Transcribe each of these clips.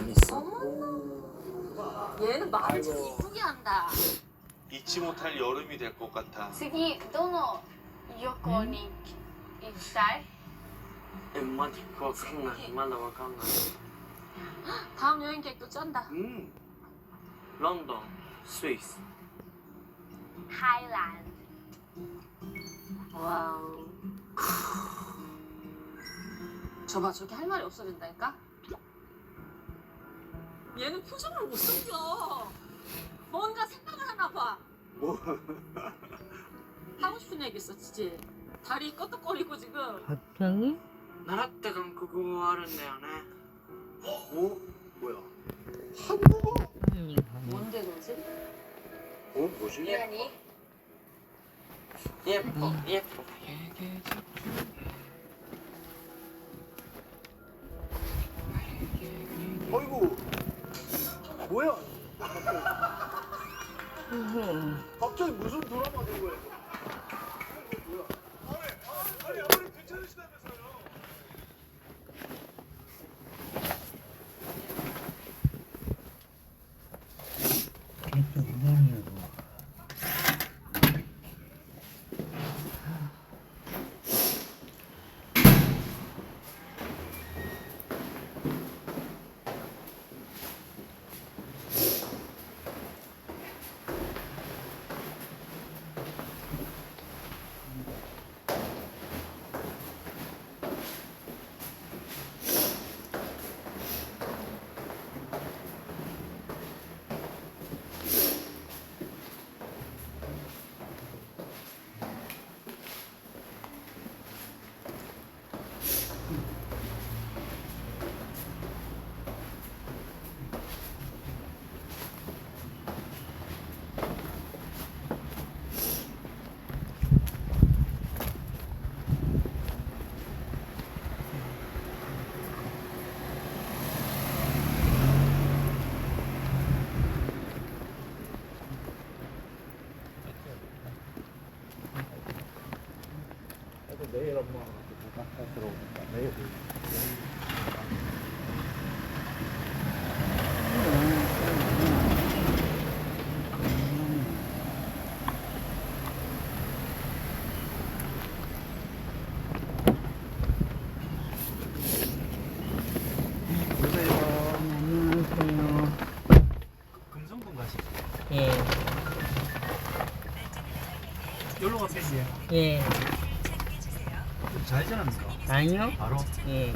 당했어. 얘는 말을 참 이쁘게 한다. 잊지 못할 여름이 될 것 같아. 次どの旅行に行きたい？ 마디 그거 생각나. 말라 와간나. 다음 여행 계획도 짠다. 런던, 스위스. 타일랜드. 와우. 저봐 저렇게 할 말이 없어진다니까? 얘는 표정을 못 숨겨. 뭔가 생각을 하나 봐. 뭐? 하고 싶은 얘기 있어, 지지. 다리 껐덕거리고 지금. 갑자기? 習った韓国語あるんだよね。 어? 뭐야? 한국어? 뭔데 너지? 어? 뭐지? 미안이. 예뻐, 예뻐. 어이구. 뭐야? 갑자기 무슨 드라마 된 거야? 뭐야? 아니 괜찮으시다면서요? 내일 엄마 들어오니까 내일. 안녕하세요. 금성동 가시죠. 예, 여기로 가면 되지. 예. 좌회전합니까? 아니요? 바로? 예.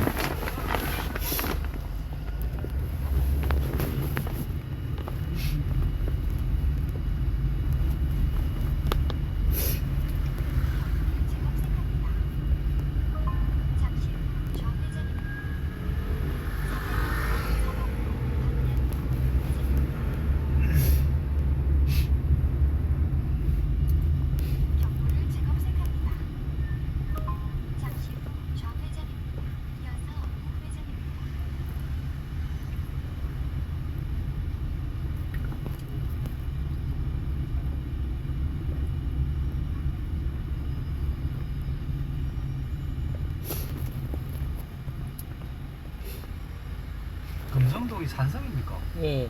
금성동이 산성입니까? 예.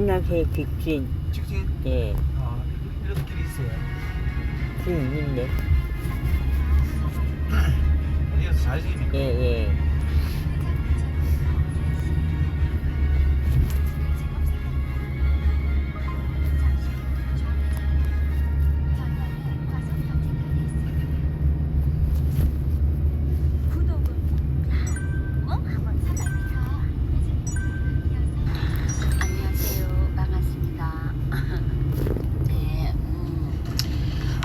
만나게 직진. 직진? 예. 아, 이런 길이 있어요. 길 있는데. 어디가서 좌회전입니까? 예, 예. 안녕하세요. 반갑습니다. 네,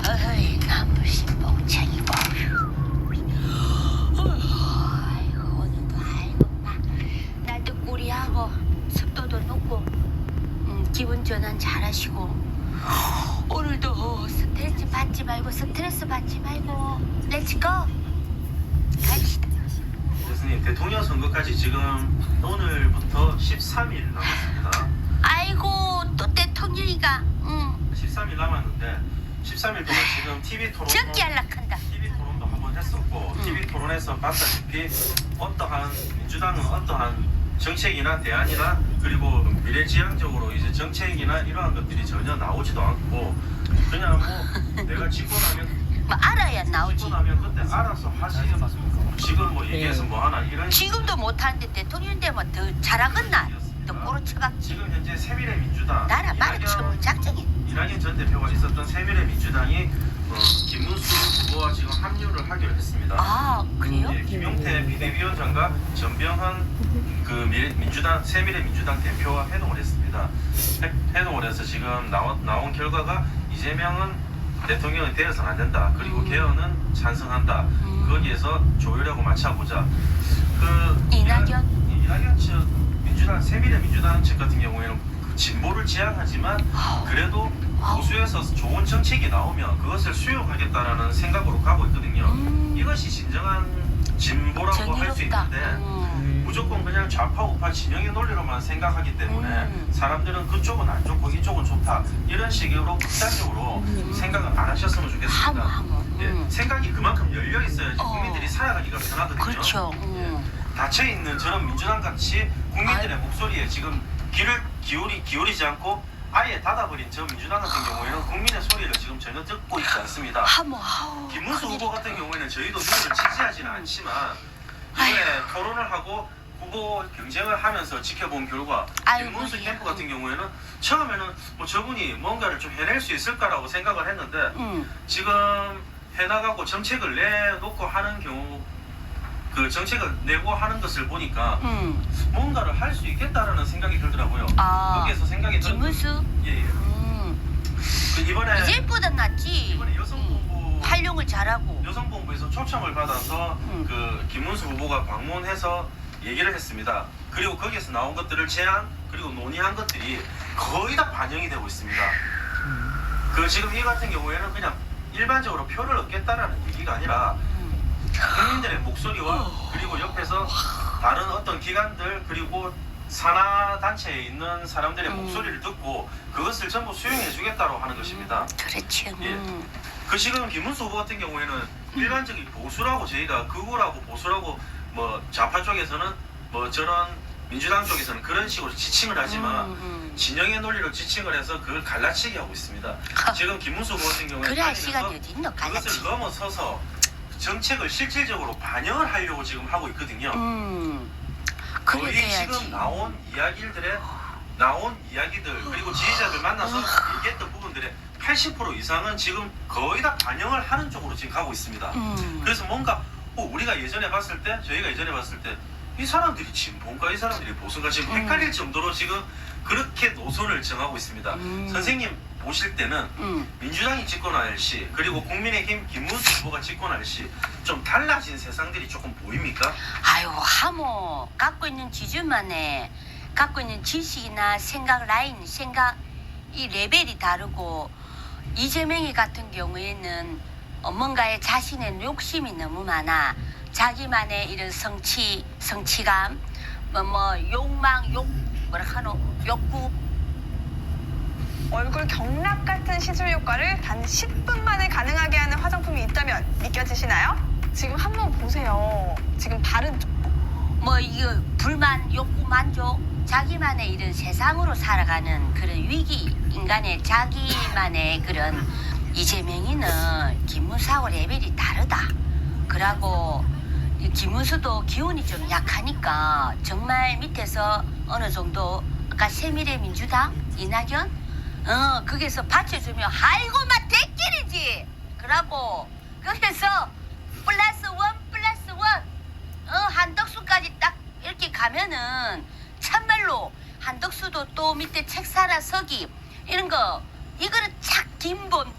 어이, 나무 신봉창이고. 아이고, 오늘도 아이고, 날도 꾸리하고, 습도도 높고, 기분 전환 잘하시고. 오늘도 스트레스 받지 말고, 렛츠고! 갑시다. 교수님, 대통령 선거까지 지금 오늘부터 13일 남았습니다. 아이고, 또 대통령이가, 13일 남았는데 13일 동안 지금 TV 적기 연락한다. 토론도 한번 했었고 TV 토론에서 봤다시피 어떠한 민주당은 어떠한 정책이나 대안이나 그리고 미래지향적으로 이제 정책이나 이러한 것들이 전혀 나오지도 않고 그냥 뭐 내가 짓고 나면 뭐 알아야 나오지. 짓고 나면 그때 알아서 하지 지금 뭐 얘기해서 뭐 하나 이런 지금도 못하는데 대통령 되면 더 잘하겠나? 또 꼬르쳐박지. 지금 현재 새미래민주당 나라 말을 처음 작정해. 이낙연 전 대표가 있었던 새미래민주당이 김문수 후보와 지금 합류를 하기로 했습니다. 아 그래요? 예, 김용태 비대위원장과 전병헌 그 민주당 새미래민주당 대표와 회동을 했습니다. 회동을 해서 지금 나온 결과가 이재명은 대통령이 되어서는 안 된다. 그리고 개헌은 찬성한다. 거기에서 조율하고 맞춰보자. 그 이낙연 측 민주당 새미래민주당 측 같은 경우에는 그 진보를 지향하지만 그래도 보수에서 좋은 정책이 나오면 그것을 수용하겠다라는 생각으로 가고 있거든요. 이것이 진정한 진보라고 할 수 있는데 무조건 그냥 좌파 우파 진영의 논리로만 생각하기 때문에 사람들은 그쪽은 안 좋고 이쪽은 좋다 이런 식으로 극단적으로 생각을 안 하셨으면 좋겠습니다. 예, 생각이 그만큼 열려 있어야지 국민들이 살아가기가 편하거든요. 그렇죠. 닫혀 있는 저런 민주당 같이 국민들의 목소리에 지금 귀를 기울이지 않고 아예 닫아버린 저 민주당 같은 경우에는 국민의 소리를 지금 전혀 듣고 있지 않습니다. 김문수 후보 같은 경우에는 저희도 누구를 지지하지는 않지만 이번에 토론을 하고 후보 경쟁을 하면서 지켜본 결과 김문수 캠프 같은 경우에는 처음에는 뭐 저분이 뭔가를 좀 해낼 수 있을까라고 생각을 했는데 지금 해나가고 정책을 내놓고 하는 경우 그 정책을 내고 하는 것을 보니까 뭔가를 할 수 있겠다라는 생각이 들더라고요. 거기에서 생각이 드는 김문수? 예. 그 이번에 이제보다 낫지. 이번에 여성본부 활용을 잘하고 여성본부에서 초청을 받아서 그 김문수 후보가 방문해서 얘기를 했습니다. 그리고 거기에서 나온 것들을 제안 그리고 논의한 것들이 거의 다 반영이 되고 있습니다. 그 지금 이 같은 경우에는 그냥 일반적으로 표를 얻겠다라는 얘기가 아니라 국민들의 목소리와 그리고 옆에서 다른 어떤 기관들 그리고 산하 단체에 있는 사람들의 목소리를 듣고 그것을 전부 수용해 주겠다고 하는 것입니다. 그렇지. 예. 그 지금 김문수 후보 같은 경우에는 일반적인 보수라고 저희가 극우라고 보수라고 뭐 좌파 쪽에서는 뭐 저런 민주당 쪽에서는 그런 식으로 지칭을 하지만 진영의 논리로 지칭을 해서 그걸 갈라치기 하고 있습니다. 지금 김문수 후보 같은 경우에는 그래 할 시간이 어디 있노? 그것을 갈라치. 넘어서서 정책을 실질적으로 반영을 하려고 지금 하고 있거든요. 그래 거의 돼야지. 지금 나온 이야기들 그리고 지지자들 만나서 얘기했던 부분들의 80% 이상은 지금 거의 다 반영을 하는 쪽으로 지금 가고 있습니다. 그래서 뭔가 우리가 예전에 봤을 때 저희가 예전에 봤을 때 이 사람들이 진보인가 이 사람들이 보수인가 지금 헷갈릴 정도로 지금 그렇게 노선을 정하고 있습니다. 선생님 보실 때는 민주당이 집권할 시 그리고 국민의힘 김문수 후보가 집권할 시 좀 달라진 세상들이 조금 보입니까? 아유 하모 갖고 있는 기준만에 갖고 있는 지식이나 생각 라인 생각 이 레벨이 다르고 이재명이 같은 경우에는 뭔가에 자신의 욕심이 너무 많아 자기만의 이런 성취감 욕망 욕구 얼굴 경락 같은 시술 효과를 단 10분 만에 가능하게 하는 화장품이 있다면 믿겨지시나요? 지금 한번 보세요. 지금 바른 쪽. 뭐 이거 불만, 욕구, 만족, 자기만의 이런 세상으로 살아가는 그런 위기 인간의 자기만의 그런 이재명이는 김문수하고 레벨이 다르다. 그러고 김문수도 기운이 좀 약하니까 정말 밑에서 어느 정도 아까 새미래민주당 이낙연 거기서 받쳐주면 아이고 막 대끼리지. 그러고 그래서 플러스 원 한덕수까지 딱 이렇게 가면은 참말로 한덕수도 또 밑에 책사라 서기 이런 거 이거는 착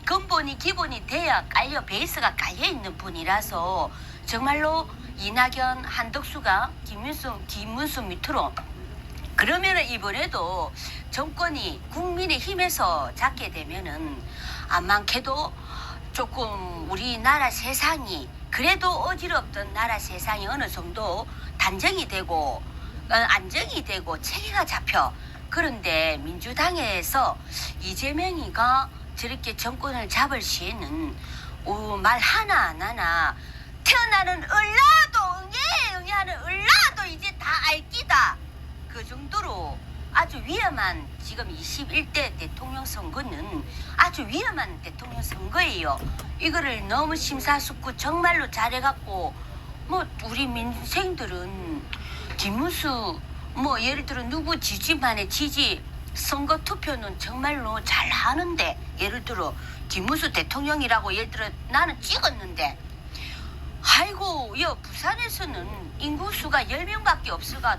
근본이 기본이 돼야 깔려 베이스가 깔려 있는 분이라서 정말로 이낙연 한덕수가 김문수 밑으로 그러면은 이번에도 정권이 국민의힘에서 잡게 되면은 안 많게도 조금 우리나라 세상이 그래도 어지럽던 나라 세상이 어느 정도 단정이 되고 안정이 되고 체계가 잡혀. 그런데 민주당에서 이재명이가 저렇게 정권을 잡을 시에는 말 하나 안 하나 태어나는 을라도 응애하는 을라도 이제 다 알기다. 그 정도로 아주 위험한 지금 21대 대통령 선거는 아주 위험한 대통령 선거예요. 이거를 너무 심사숙고 정말로 잘해갖고 뭐 우리 민생들은 김문수 뭐 예를 들어 누구 지지만의 지지 선거 투표는 정말로 잘 하는데 예를 들어 김문수 대통령이라고 예를 들어 나는 찍었는데 아이고 부산에서는 인구수가 10명밖에 없어가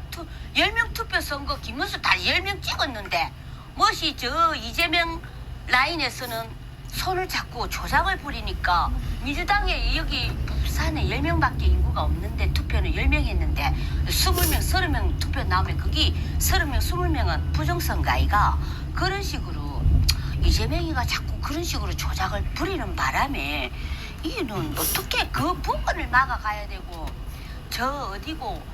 10명 투표 선거 김문수 다 10명 찍었는데 무엇이 저 이재명 라인에서는 손을 잡고 조작을 부리니까 민주당에 여기 부산에 10명밖에 인구가 없는데 투표는 10명 했는데 20명, 30명 투표 나오면 거기 30명, 20명은 부정선거 아이가 그런 식으로 이재명이가 자꾸 그런 식으로 조작을 부리는 바람에 이는 어떻게 그 부분을 막아가야 되고 저 어디고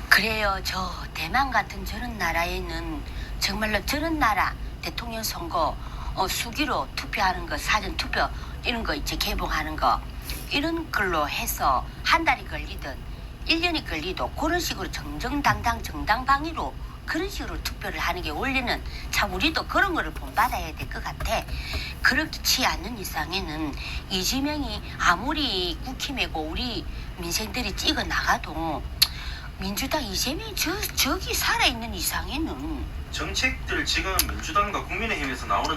그래요. 저 대만 같은 저런 나라에는 정말로 저런 나라 대통령 선거 수기로 투표하는 거 사전 투표 이런 거 이제 개봉하는 거 이런 걸로 해서 한 달이 걸리든 1년이 걸리도 그런 식으로 정정당당 정당방위로 그런 식으로 투표를 하는 게 원래는 참 우리도 그런 거를 본받아야 될 것 같아. 그렇지 않는 이상에는 이재명이 아무리 국힘이고 우리 민생들이 찍어 나가도 민주당 이재명이 저기 살아있는 이상에는 정책들 지금 민주당과 국민의힘에서 나오는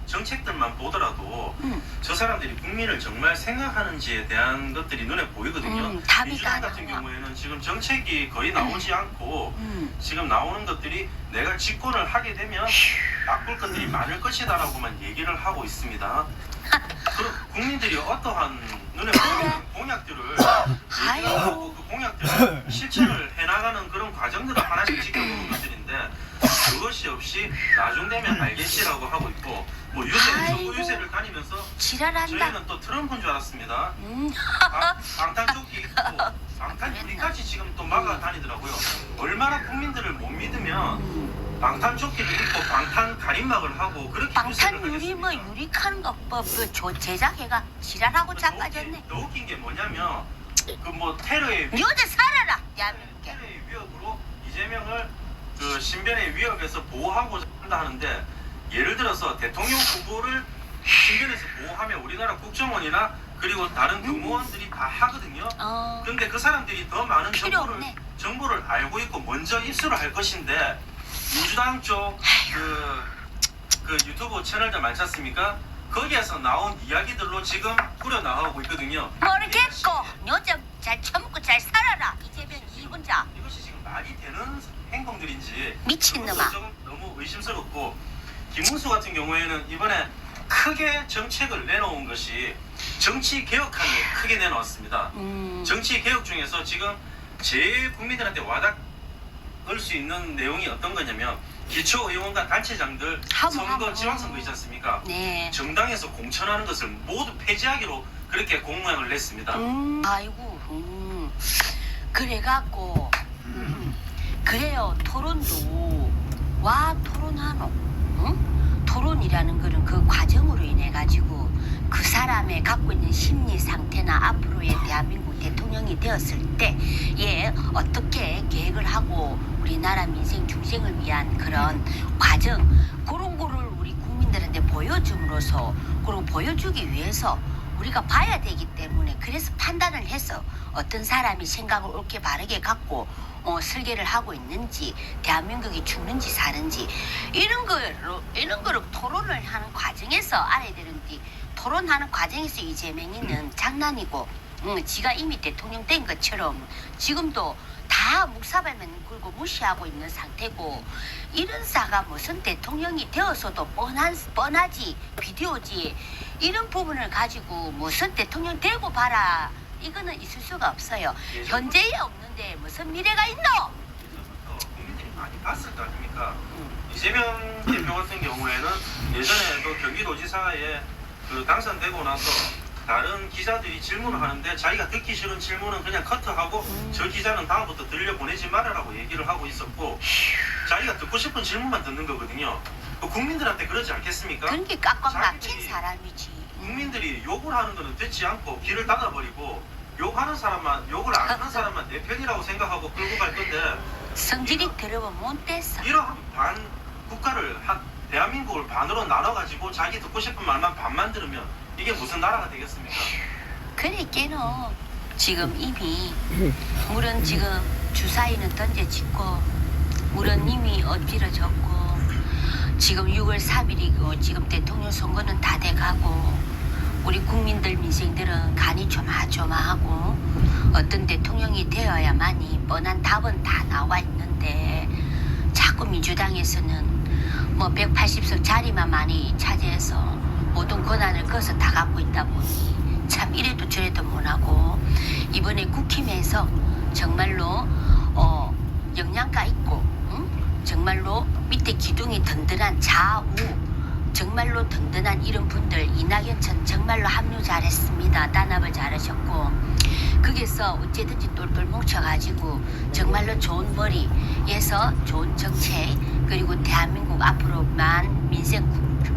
정책들만 보더라도 저 사람들이 국민을 정말 생각하는지에 대한 것들이 눈에 보이거든요. 민주당 같은 경우에는 지금 정책이 거의 나오지 않고 지금 나오는 것들이 내가 집권을 하게 되면 바꿀 것들이 많을 것이다라고만 얘기를 하고 있습니다. 그럼 국민들이 어떠한 눈에 보이는 공약들을 얘기하고 그 공약들을 실천을 해나가는 그런 과정들을 하나씩 지켜보는 것들인데 그것이 없이 나중 되면 알겠지라고 하고 있고 뭐 선거 유세를 다니면서 지랄한다. 저희는 또 트럼프인 줄 알았습니다. 방탄조끼 입고 방탄 유리까지 지금 또 막아 다니더라고요. 얼마나 국민들을 못 믿으면 방탄조끼를 입고 방탄 가림막을 하고 그렇게 방탄 유리 뭐 유리카는 거 제작해가 지랄하고 작가졌네. 더 웃긴 게 뭐냐면 그 뭐 테러의 여자 살아라. 테러의 위협으로 이재명을 그 신변의 위협에서 보호하고자 한다 하는데 예를 들어서 대통령 후보를 신변에서 보호하면 우리나라 국정원이나 그리고 다른 공무원들이 다 하거든요. 그런데 그 사람들이 더 많은 정보를 알고 있고 먼저 입수를 할 것인데 민주당 쪽 그 유튜브 채널들 많지 않습니까? 거기에서 나온 이야기들로 지금 꾸려나가고 있거든요. 모르겠고 요즘 잘 처먹고 잘 살아라. 이재명 이 혼자. 이것이 지금 말이 되는 행동들인지 미친놈아. 조금 너무 의심스럽고 김문수 같은 경우에는 이번에 크게 정책을 내놓은 것이 정치 개혁안을 크게 내놓았습니다. 정치 개혁 중에서 지금 제일 국민들한테 와닿을 수 있는 내용이 어떤 거냐면 기초의원과 단체장들 선거 지방선거 있지 않습니까? 네. 정당에서 공천하는 것을 모두 폐지하기로 그렇게 공약을 냈습니다. 아이고 그래갖고 그래요. 토론도 와 토론하노. 응? 토론이라는 거는 그 과정으로 인해 가지고 그 사람의 갖고 있는 심리 상태나 앞으로의 대한민국 대통령이 되었을 때 얘 어떻게 계획을 하고 우리나라 민생 중생을 위한 그런 과정 그런 거를 우리 국민들한테 보여줌으로써 그리고 보여주기 위해서 우리가 봐야 되기 때문에 그래서 판단을 해서 어떤 사람이 생각을 옳게 바르게 갖고 설계를 하고 있는지 대한민국이 죽는지 사는지 이런 거를 토론을 하는 과정에서 알아야 되는데 토론하는 과정에서 이재명이는 장난이고 지가 이미 대통령 된 것처럼 지금도 다 묵사발만 굴고 무시하고 있는 상태고 이런 사가 무슨 대통령이 되어서도 뻔하지 비디오지 이런 부분을 가지고 무슨 대통령 되고 봐라 이거는 있을 수가 없어요. 현재에 없는데 무슨 미래가 있노? 국민들이 많이 봤을 거 아닙니까? 이재명 대표 같은 경우에는 예전에도 경기도지사에 그 당선되고 나서 다른 기자들이 질문을 하는데 자기가 듣기 싫은 질문은 그냥 커트하고 저 기자는 다음부터 들려보내지 말아라고 얘기를 하고 있었고 자기가 듣고 싶은 질문만 듣는 거거든요. 국민들한테 그러지 않겠습니까? 그런 게 꽉꽉 막힌 자기들이 사람이지. 국민들이 욕을 하는 거는 듣지 않고 귀를 닫아버리고 욕을 안 하는 사람만 내 편이라고 생각하고 끌고 갈 건데 성질이 들어보면 못 됐어. 이러한 국가를 대한민국을 반으로 나눠가지고 자기 듣고 싶은 말만 반만 들으면 이게 무슨 나라가 되겠습니까? 그러니까는 지금 이미 물은 지금 주사위는 던져짓고 물은 이미 엎질러졌고 지금 6월 3일이고 지금 대통령 선거는 다 돼가고 우리 국민들 민생들은 간이 조마조마하고 어떤 대통령이 되어야만이 뻔한 답은 다 나와 있는데 자꾸 민주당에서는 뭐 180석 자리만 많이 차지해서 모든 권한을 거서 다 갖고 있다 보니 참 이래도 저래도 못하고 이번에 국힘에서 정말로 영양가 있고 정말로 밑에 기둥이 든든한 좌우 정말로 든든한 이런 분들 이낙연천 정말로 합류 잘했습니다. 단합을 잘하셨고 거기서 어찌든지 똘똘 뭉쳐가지고 정말로 좋은 머리에서 좋은 정책 그리고 대한민국 앞으로만 민생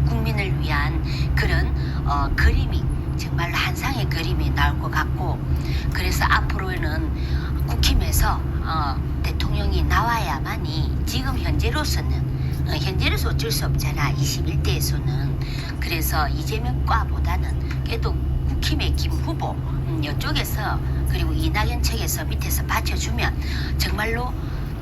국민을 위한 그런 그림이 정말로 한 상의 그림이 나올 것 같고 그래서 앞으로는 국힘에서 대통령이 나와야만이 지금 현재로서 어쩔 수 없잖아. 21대에서는. 그래서 이재명과보다는 그래도 국힘의 김 후보 이쪽에서 그리고 이낙연 측에서 밑에서 받쳐주면 정말로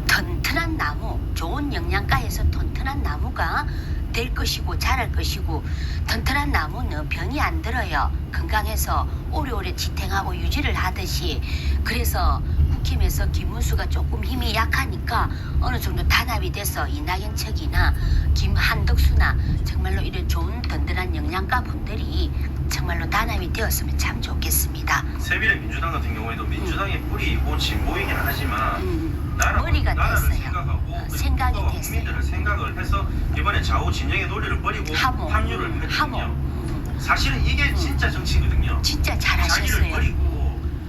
튼튼한 나무 좋은 영양가에서 튼튼한 나무가 될 것이고 자랄 것이고 튼튼한 나무는 병이 안 들어요. 건강해서 오래오래 지탱하고 유지를 하듯이 그래서 국힘에서 김문수가 조금 힘이 약하니까 어느 정도 단합이 돼서 이낙연 측이나 김한덕수나 정말로 이런 좋은 든든한 영양가 분들이 정말로 단합이 되었으면 참 좋겠습니다. 새미래 민주당 같은 경우에도 민주당의 뿌리이고 진보이긴 하지만 머리가 나라를 됐어요. 생각하고 생각이 그리고 됐어요. 국민들을 생각을 해서 이번에 좌우 진영의 논리를 버리고 합류를 했거든요. 사실은 이게 진짜 정치거든요. 진짜 자기를 잘하셨어요. 버리고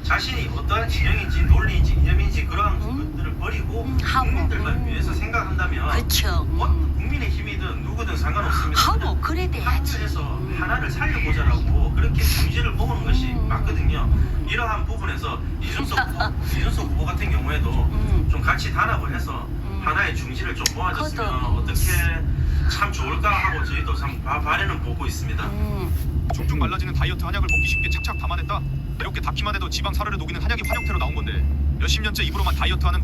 자신이 어떠한 진영인지 논리인지 이념인지 그러한 것들을 버리고 국민들만 위해서 생각한다면 그렇죠. 국민의 힘이든 누구든 상관없습니다. 하모 그래 돼야지. 합류해서 하나를 살려보자라고 그렇게 중지를 모으는 것이 맞거든요. 이러한 부분에서 이준석 후보 같은 경우에도 좀 같이 단합을 해서 하나의 중지를 좀 모아줬으면 어떻게 참 좋을까 하고 저희도 참 바라는 보고 있습니다. 쭉쭉 말라지는 다이어트 한약을 먹기 쉽게 착착 담아냈다. 이렇게 닿기만 해도 지방 사르르 녹이는 한약이 환영태로 나온 건데 몇십 년째 입으로만 다이어트하는.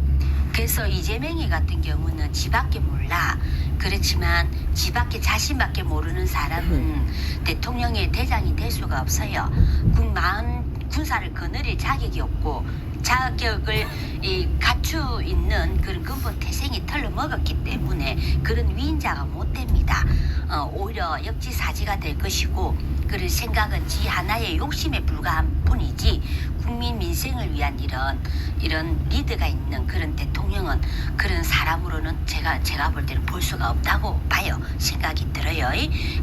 그래서 이재명이 같은 경우는 지밖에 몰라. 그렇지만 지밖에 자신밖에 모르는 사람은 대통령의 대장이 될 수가 없어요. 군사를 거느릴 자격이 없고 자격을 갖추 있는 그런 근본 태생이 털려 먹었기 때문에 그런 위인자가 못 됩니다. 오히려 역지사지가 될 것이고 그런 생각은 지 하나의 욕심에 불과한 뿐이지 국민 민생을 위한 이런 리드가 있는 그런 대통령은 그런 사람으로는 제가 볼 때는 볼 수가 없다고 봐요. 생각이 들어요.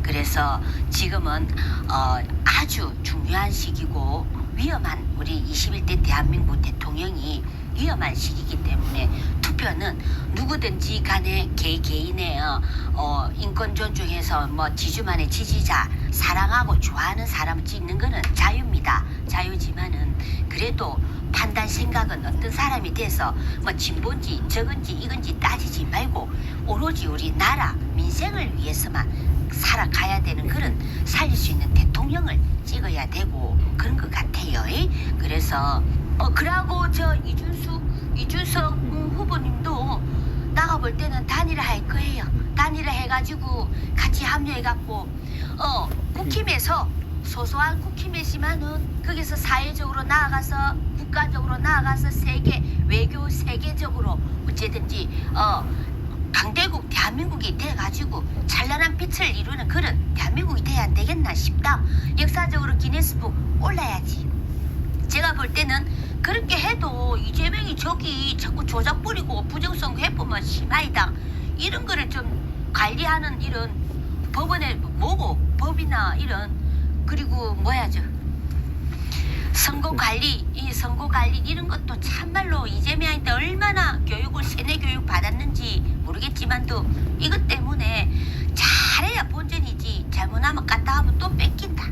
그래서 지금은 아주 중요한 시기고 위험한 우리 21대 대한민국 대통령이 위험한 시기이기 때문에 투표 대표는 누구든지 간에 개인의 인권 존중해서 뭐 지주만의 지지자 사랑하고 좋아하는 사람을 찍는 거는 자유입니다. 자유지만은 그래도 판단 생각은 어떤 사람이 돼서 뭐 진보인지 적은지 이건지 따지지 말고 오로지 우리 나라 민생을 위해서만 살아가야 되는 그런 살릴 수 있는 대통령을 찍어야 되고 그런 것 같아요. 그래서 그러고 저 이준석 후보님도 나가볼 때는 단일화 할 거예요. 단일화 해가지고 같이 합류해갖고 국힘에서 소소한 국힘이지만은 거기서 사회적으로 나아가서 국가적으로 나아가서 세계 외교 세계적으로 어쨌든지 강대국 대한민국이 돼가지고 찬란한 빛을 이루는 그런 대한민국이 돼야 안 되겠나 싶다. 역사적으로 기네스북 올라야지. 제가 볼 때는 그렇게 해도 이재명이 저기 자꾸 조작 부리고 부정선거 해보면 심하이다. 이런 거를 좀 관리하는 이런 법원에 뭐고 법이나 이런 그리고 뭐야죠 선거 관리 이런 것도 참말로 이재명한테 얼마나 교육을 세뇌 교육 받았는지 모르겠지만도 이것 때문에 잘해야 본전이지 잘못하면 갔다 하면 또 뺏긴다.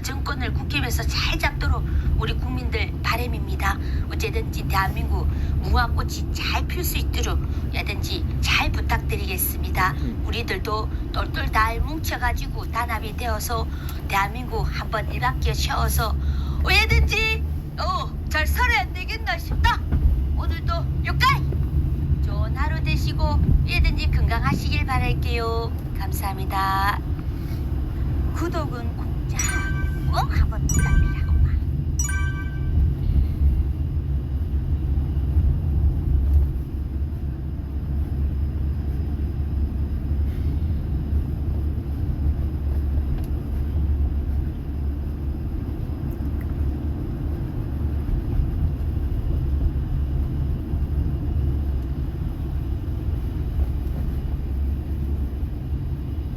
정권을 국힘에서 잘 잡도록 우리 국민들 바람입니다. 어쨌든지 대한민국 무화꽃이 잘 필 수 있도록 야든지 잘 부탁드리겠습니다. 우리들도 똘똘 잘 뭉쳐가지고 단합이 되어서 대한민국 한번 일바퀴 세워서 왜든지 잘 살아야 안 되겠나 싶다. 오늘도 여기까지 좋은 하루 되시고 왜든지 건강하시길 바랄게요. 감사합니다. 구독은 공짜 꼭 한번 부탁드리라고만.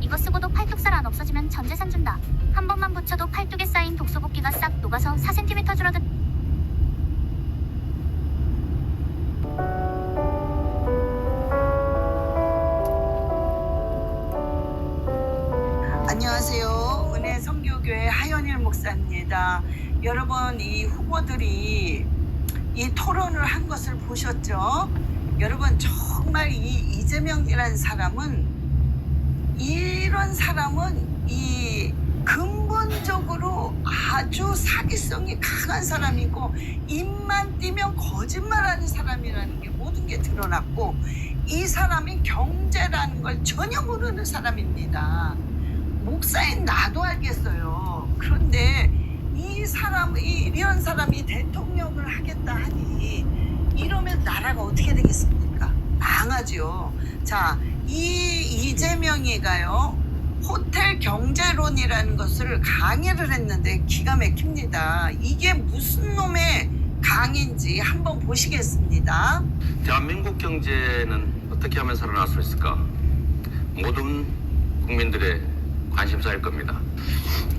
이거 쓰고도 팔뚝살 안 없어지면 전 재산 준다. 한 번만 붙여도 팔뚝에 쌓인 독소복기가 싹 녹아서 4cm 줄어든. 안녕하세요. 은혜 선교교회 하연일 목사입니다. 여러분 이 후보들이 이 토론을 한 것을 보셨죠? 여러분 정말 이 이재명이라는 사람은 이런 사람은 이 근본적으로 아주 사기성이 강한 사람이고 입만 띄면 거짓말하는 사람이라는 게 모든 게 드러났고 이 사람이 경제라는 걸 전혀 모르는 사람입니다. 목사인 나도 알겠어요. 그런데 이 사람 이런 사람이 대통령을 하겠다 하니 이러면 나라가 어떻게 되겠습니까? 망하죠. 자, 이 이재명이가요 호텔 경제론이라는 것을 강의를 했는데 기가 막힙니다. 이게 무슨 놈의 강의인지 한번 보시겠습니다. 대한민국 경제는 어떻게 하면 살아날 수 있을까? 모든 국민들의 관심사일 겁니다.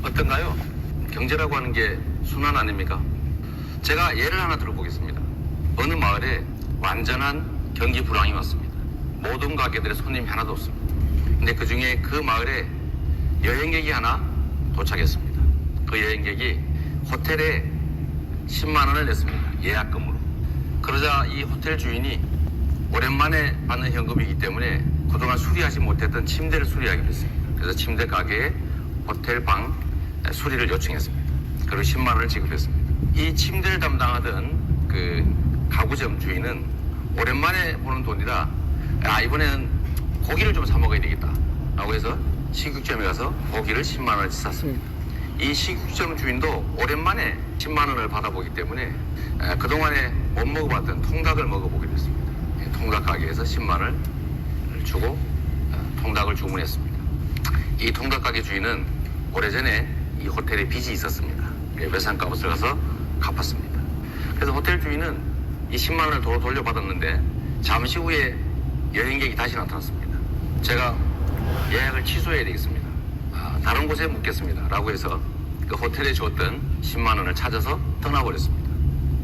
어떤가요? 경제라고 하는 게 순환 아닙니까? 제가 예를 하나 들어보겠습니다. 어느 마을에 완전한 경기 불황이 왔습니다. 모든 가게들의 손님이 하나도 없습니다. 근데 그 중에 그 마을에 여행객이 하나 도착했습니다. 그 여행객이 호텔에 10만 원을 냈습니다. 예약금으로. 그러자 이 호텔 주인이 오랜만에 받는 현금이기 때문에 그동안 수리하지 못했던 침대를 수리하기로 했습니다. 그래서 침대 가게에 호텔 방 수리를 요청했습니다. 그리고 10만 원을 지급했습니다. 이 침대를 담당하던 그 가구점 주인은 오랜만에 보는 돈이라 이번에는 고기를 좀 사 먹어야 되겠다 라고 해서 식육점에 가서 고기를 10만 원어치 샀습니다. 이 식육점 주인도 오랜만에 10만 원을 받아보기 때문에 그동안에 못 먹어봤던 통닭을 먹어보기로 했습니다. 통닭 가게에서 10만 원을 주고 통닭을 주문했습니다. 이 통닭 가게 주인은 오래전에 이 호텔에 빚이 있었습니다. 외상값을 가서 갚았습니다. 그래서 호텔 주인은 이 10만 원을 도로 돌려받았는데 잠시 후에 여행객이 다시 나타났습니다. 제가 예약을 취소해야 되겠습니다. 다른 곳에 묵겠습니다. 라고 해서 그 호텔에 줬던 10만 원을 찾아서 떠나버렸습니다.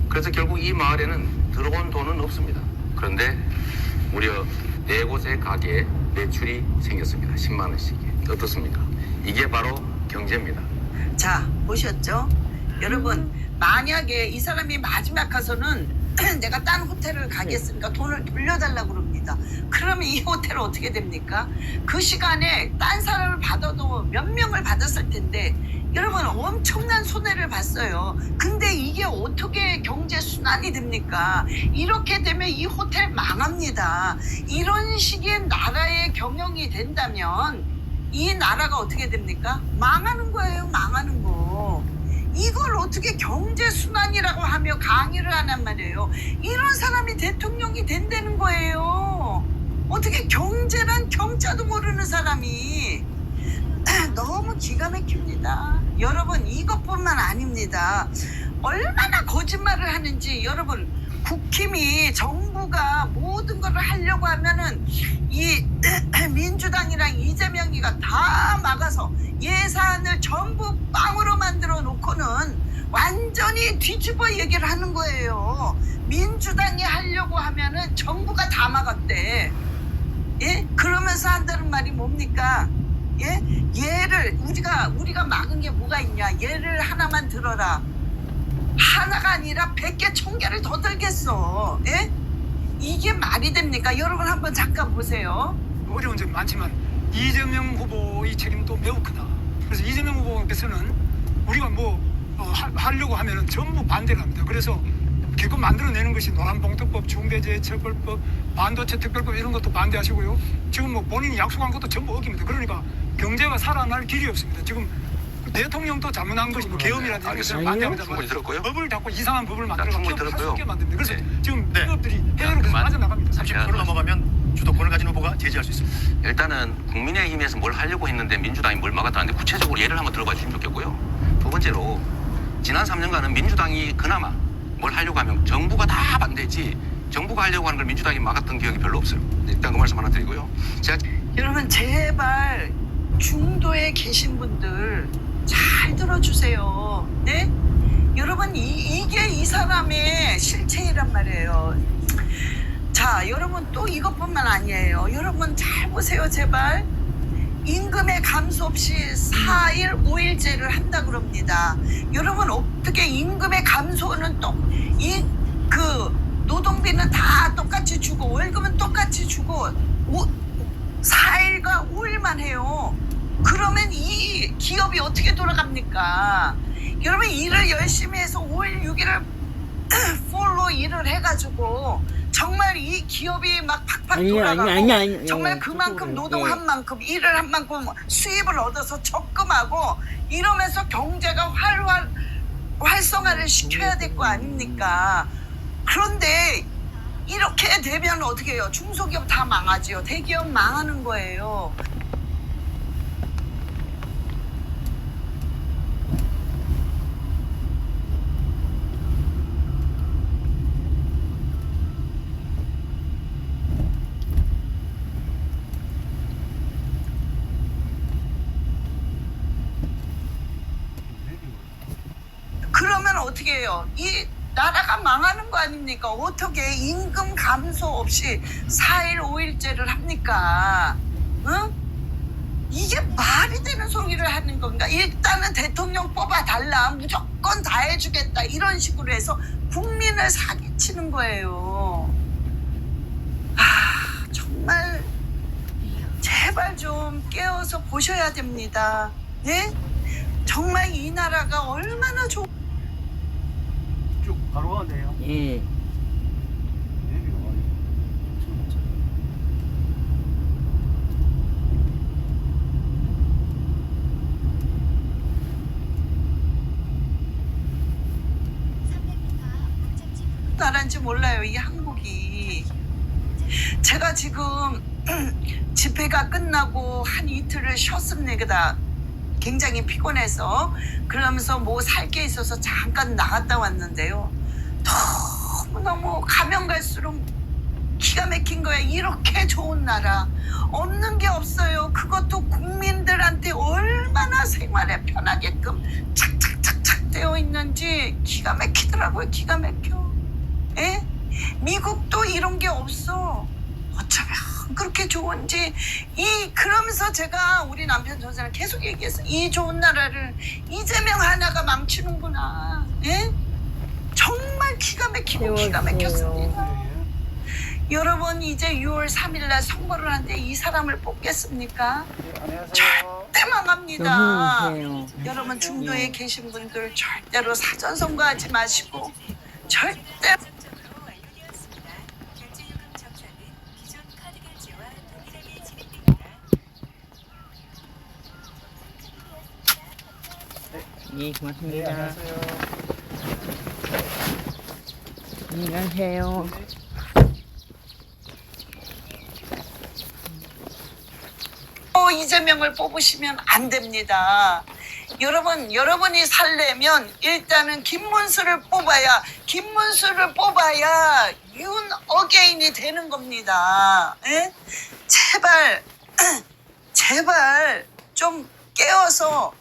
그래서 결국 이 마을에는 들어온 돈은 없습니다. 그런데 무려 4곳의 가게에 매출이 생겼습니다. 10만 원씩이. 어떻습니까? 이게 바로 경제입니다. 자, 보셨죠? 여러분, 만약에 이 사람이 마지막 가서는 내가 딴 호텔을 가겠으니까 돈을 돌려달라고 그럽니다. 그러면 이 호텔은 어떻게 됩니까? 그 시간에 딴 사람을 받아도 몇 명을 받았을 텐데 여러분 엄청난 손해를 봤어요. 근데 이게 어떻게 경제 순환이 됩니까? 이렇게 되면 이 호텔 망합니다. 이런 식의 나라의 경영이 된다면 이 나라가 어떻게 됩니까? 망하는 거예요. 망하는 거. 이걸 어떻게 경제순환이라고 하며 강의를 하란 말이에요. 이런 사람이 대통령이 된다는 거예요. 어떻게 경제란 경자도 모르는 사람이. 너무 기가 막힙니다. 여러분 이것뿐만 아닙니다. 얼마나 거짓말을 하는지 여러분 국힘이 정부가 모든 걸 하려고 하면은 이 민주당이랑 이재명이가 다 막아서 예산을 전부 빵으로 만들어 놓고는 완전히 뒤집어 얘기를 하는 거예요. 민주당이 하려고 하면은 정부가 다 막았대. 예? 그러면서 한다는 말이 뭡니까? 예? 얘를 우리가 막은 게 뭐가 있냐? 얘를 하나만 들어라. 하나가 아니라 100개 1000개를 더 들겠어. 예? 이게 말이 됩니까? 여러분 한번 잠깐 보세요. 어려운 점이 많지만 이재명 후보의 책임도 매우 크다. 그래서 이재명 후보께서는 우리가 하려고 하면은 전부 반대를 합니다. 그래서 기껏 만들어내는 것이 노란봉투법, 중대재해처벌법, 반도체 특별법 이런 것도 반대하시고요. 지금 본인이 약속한 것도 전부 어깁니다. 그러니까 경제가 살아날 길이 없습니다. 지금 대통령도 잘못한 것이 계엄이라든지 이런 것을 반대합니다. 법을 자꾸 이상한 법을 만들어서 기업을 할 수 없게 만듭니다. 그래서 지금 기업들이 해외로 계속 빠져나갑니다. 30%를 넘어가면 주도권을 가진 후보가 제지할 수 있습니다. 일단은 국민의힘에서 뭘 하려고 했는데 민주당이 뭘 막았다는데 구체적으로 예를 한번 들어봐 주시면 좋겠고요. 두 번째로 지난 3년간은 민주당이 그나마 뭘 하려고 하면 정부가 다 반대했지 정부가 하려고 하는 걸 민주당이 막았던 기억이 별로 없어요. 일단 그 말씀 하나 드리고요. 여러분 제발 중도에 계신 분들 잘 들어주세요. 네? 여러분 이게 이 사람의 실체이란 말이에요. 자, 여러분 또 이것뿐만 아니에요. 여러분 잘 보세요, 제발. 임금의 감소 없이 4일 5일제를 한다 그럽니다. 여러분 어떻게 임금의 감소는 또 노동비는 다 똑같이 주고 월급은 똑같이 주고 4일과 5일만 해요. 그러면 이 기업이 어떻게 돌아갑니까? 여러분 일을 열심히 해서 5일 6일을 풀로 일을 해가지고 정말 이 기업이 막 팍팍 돌아가고 정말 그만큼 노동한 만큼 일을 한 만큼 수입을 얻어서 적금하고 이러면서 경제가 활성화를 시켜야 될 거 아닙니까? 그런데 이렇게 되면 어떻게 해요? 중소기업 다 망하지요. 대기업 망하는 거예요. 그러면 어떻게 해요? 이 나라가 망하는 거 아닙니까? 어떻게 임금 감소 없이 4일 5일제를 합니까? 응? 이게 말이 되는 소리를 하는 건가? 일단은 대통령 뽑아달라. 무조건 다 해주겠다. 이런 식으로 해서 국민을 사기치는 거예요. 아, 정말 제발 좀 깨어서 보셔야 됩니다. 예? 정말 이 나라가 얼마나 좋... 쭉 바로 가면 돼요. 예. 나라인지 몰라요, 이 한국이. 제가 지금 집회가 끝나고 한 이틀을 쉬었습니다. 굉장히 피곤해서. 그러면서 뭐 살 게 있어서 잠깐 나갔다 왔는데요. 너무너무 가면 갈수록 기가 막힌 거야. 이렇게 좋은 나라 없는 게 없어요. 그것도 국민들한테 얼마나 생활에 편하게끔 착착착착 되어 있는지 기가 막히더라고요. 기가 막혀. 예? 미국도 이런 게 없어. 어쩌면 그렇게 좋은지. 그러면서 제가 우리 남편 전사를 계속 얘기했어. 이 좋은 나라를 이재명 하나가 망치는구나. 예? 정말 기가 막히고 기가 막혔습니다. 여러분 이제 6월 3일 날 선거를 하는데 이 사람을 뽑겠습니까? 절대 망합니다. 여러분 중도에 계신 분들 절대로 사전 선거하지 마시고 절대. 예, 고맙습니다. 안녕하세요. 이재명을 뽑으시면 안 됩니다. 여러분이 살려면 일단은 김문수를 뽑아야 윤 어게인이 되는 겁니다. 에? 제발 좀 깨워서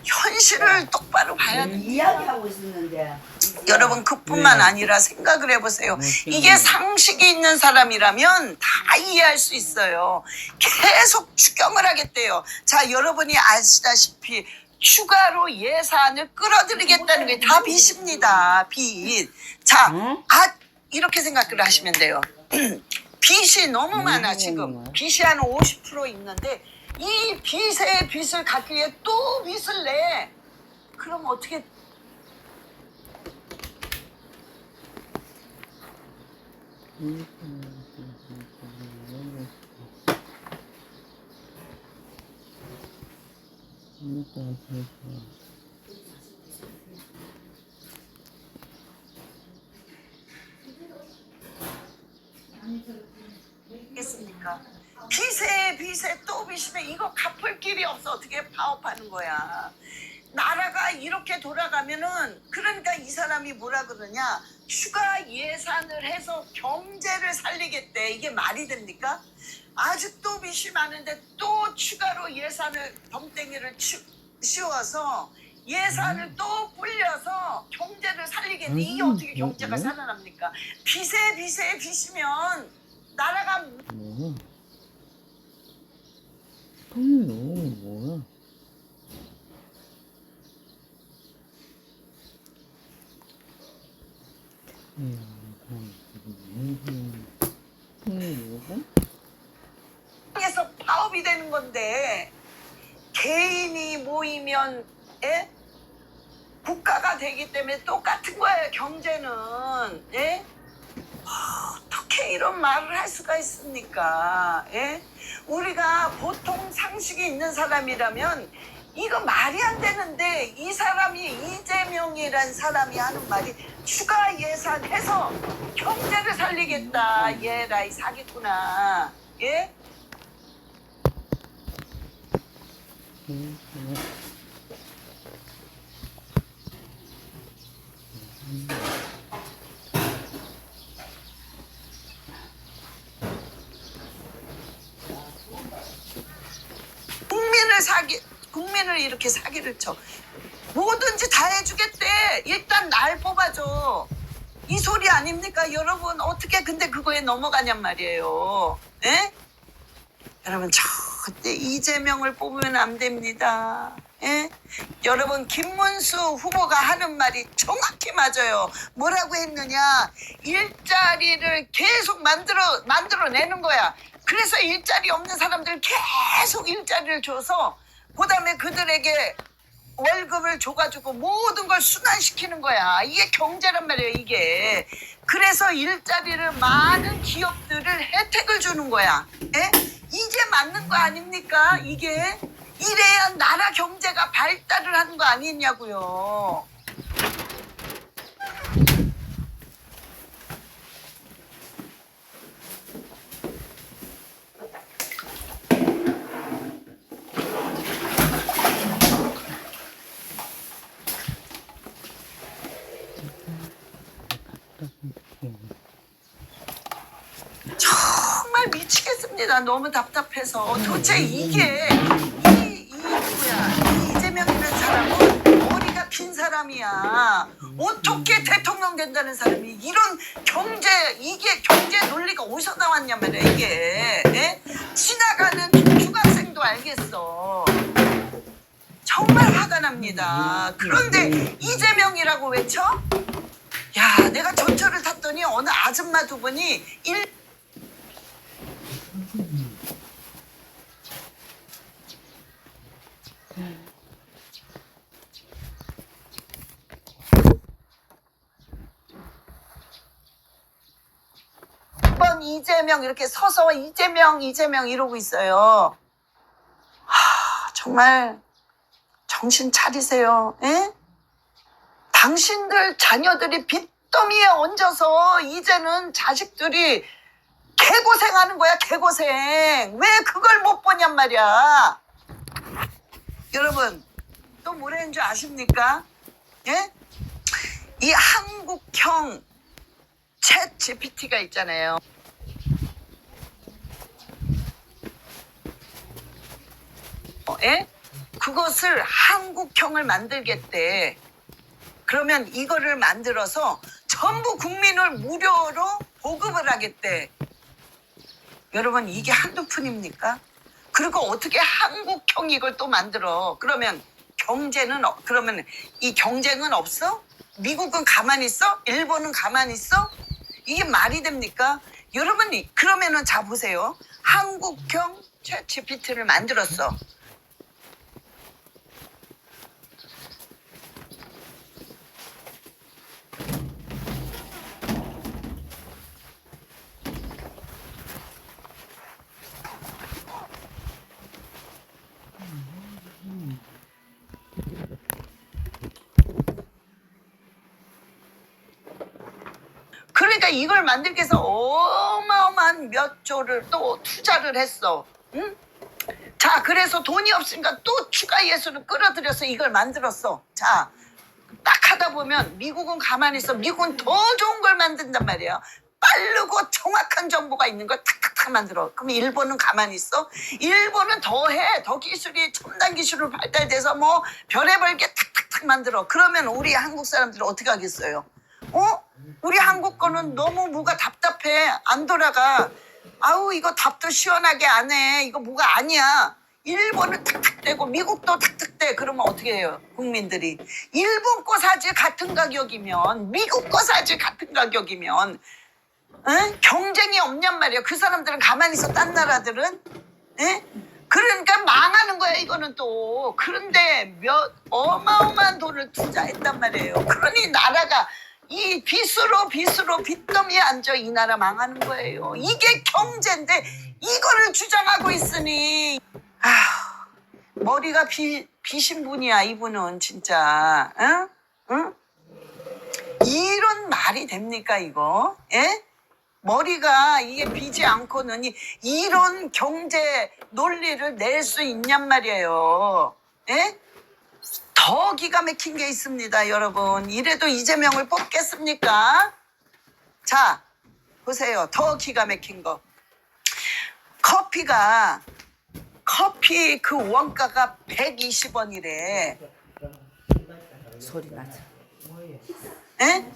현실을 똑바로 봐야 돼요. 이야기하고 있었는데 여러분 그뿐만 아니라 생각을 해보세요. 이게 상식이 있는 사람이라면 다 이해할 수 있어요. 계속 추경을 하겠대요. 자, 여러분이 아시다시피 추가로 예산을 끌어들이겠다는 게 다 빚입니다. 빚. 자, 이렇게 생각을 하시면 돼요. 빚이 너무 많아 지금. 빚이 한 50% 있는데 이 빚에 빚을 갚기 위해 또 빚을 내. 그럼 어떻게? 겠습니까? 빚에 또 빚이면 이거 갚을 길이 없어. 어떻게 파업하는 거야? 나라가 이렇게 돌아가면은 그러니까 이 사람이 뭐라 그러냐? 추가 예산을 해서 경제를 살리겠대. 이게 말이 됩니까? 아직도 빚이 많은데 또 추가로 예산을 덤땡이를 씌워서 예산을 또 불려서 경제를 살리겠네. 이게 어떻게 경제가 살아납니까? 빚에 빚이면 나라가 뭐야? 에서 파업이 되는 건데 개인이 모이면 국가가 되기 때문에 똑같은 거예요. 경제는. 예? 어떻게 이런 말을 할 수가 있습니까? 예? 우리가 보통 상식이 있는 사람이라면 이거 말이 안 되는데 이 사람이 이재명이란 사람이 하는 말이 추가 예산해서 경제를 살리겠다. 얘라이 사기꾼아. 예? 국민을 이렇게 사기를 쳐. 뭐든지 다 해주겠대. 일단 날 뽑아줘. 이 소리 아닙니까? 여러분 어떻게 근데 그거에 넘어가냔 말이에요. 예? 여러분 절대 이재명을 뽑으면 안 됩니다. 예? 여러분 김문수 후보가 하는 말이 정확히 맞아요. 뭐라고 했느냐? 일자리를 계속 만들어내는 거야. 그래서 일자리 없는 사람들 계속 일자리를 줘서 그다음에 그들에게 월급을 줘가지고 모든 걸 순환시키는 거야. 이게 경제란 말이에요. 이게. 그래서 일자리를 많은 기업들을 혜택을 주는 거야. 예? 이게 맞는 거 아닙니까? 이게. 이래야 나라 경제가 발달을 하는 거 아니냐고요. 정말 미치겠습니다. 너무 답답해서. 도대체 이게 누구야? 이재명이라는 사람은 머리가 긴 사람이야. 어떻게 대통령 된다는 사람이 이런 이게 경제 논리 어디서 나왔냐 말이야 이게. 예? 지나가는 중학생도 알겠어. 정말 화가 납니다. 그런데 이재명이라고 외쳐? 야, 내가 전철을 탔더니 어느 아줌마 두 분이 번 이재명 이렇게 서서 이재명 이러고 있어요. 정말 정신 차리세요. 에? 당신들 자녀들이 빚더미에 얹어서 이제는 자식들이 개고생하는 거야, 개고생. 왜 그걸 못 보냔 말이야. 여러분, 또 뭐라는 줄 아십니까? 예? 이 한국형 챗 GPT가 있잖아요. 예? 그것을 한국형을 만들겠대. 그러면 이거를 만들어서 전부 국민을 무료로 보급을 하겠대. 여러분, 이게 한두 푼입니까? 그리고 어떻게 한국형 이걸 또 만들어? 그러면 그러면 이 경쟁은 없어? 미국은 가만히 있어? 일본은 가만히 있어? 이게 말이 됩니까? 여러분, 그러면은 자 보세요. 한국형 챗 GPT를 만들었어. 그러니까 이걸 만들기 위해서 어마어마한 몇 조를 또 투자를 했어. 응? 자, 그래서 돈이 없으니까 또 추가 예술을 끌어들여서 이걸 만들었어. 자, 딱 하다 보면 미국은 가만히 있어. 미국은 더 좋은 걸 만든단 말이야. 빠르고 정확한 정보가 있는 걸 탁탁탁 만들어. 그럼 일본은 가만히 있어? 일본은 더 해. 더 기술이 첨단 기술로 발달돼서 뭐 별의별 게 탁탁탁 만들어. 그러면 우리 한국 사람들은 어떻게 하겠어요? 우리 한국 거는 너무 뭐가 답답해. 안 돌아가. 아우, 이거 답도 시원하게 안 해. 이거 뭐가 아니야. 일본은 탁탁대고 미국도 탁탁대. 그러면 어떻게 해요? 국민들이. 일본 거 사지 같은 가격이면, 미국 거 사지 같은 가격이면, 응? 경쟁이 없냔 말이야. 그 사람들은 가만히 있어. 딴 나라들은. 응? 그러니까 망하는 거야 이거는 또. 그런데 어마어마한 돈을 투자했단 말이에요. 그러니 나라가 이 빚으로 빚더미에 앉아 이 나라 망하는 거예요. 이게 경제인데 이거를 주장하고 있으니 머리가 비신 분이야 이분은 진짜. 응? 응? 이런 말이 됩니까 이거? 예? 머리가 이게 비지 않고는 이런 경제 논리를 낼 수 있냔 말이에요. 예? 더 기가 막힌 게 있습니다, 여러분. 이래도 이재명을 뽑겠습니까? 자, 보세요. 더 기가 막힌 거. 커피 그 원가가 120원이래. 소리 나죠. 예?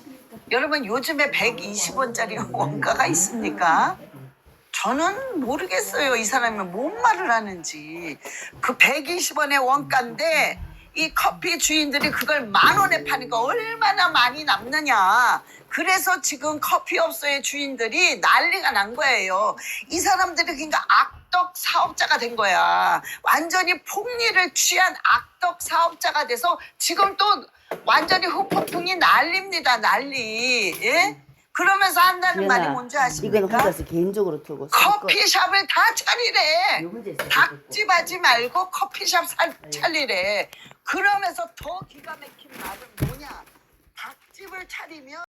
여러분, 요즘에 120원짜리 원가가 있습니까? 저는 모르겠어요. 이 사람이 뭔 말을 하는지. 그 120원의 원가인데 이 커피 주인들이 그걸 10,000원에 파니까 얼마나 많이 남느냐. 그래서 지금 커피업소의 주인들이 난리가 난 거예요. 이 사람들이 그러니까 악덕 사업자가 된 거야. 완전히 폭리를 취한 악덕 사업자가 돼서 지금 또 완전히 후폭풍이 난립니다. 난리. 예? 그러면서 한다는 말이 뭔지 아십니까? 이건 혼자서 개인적으로 틀고 커피숍을 다 차리래. 닭집 말고 커피숍 차리래. 그러면서 더 기가 막힌 말은 뭐냐? 닭집을 차리면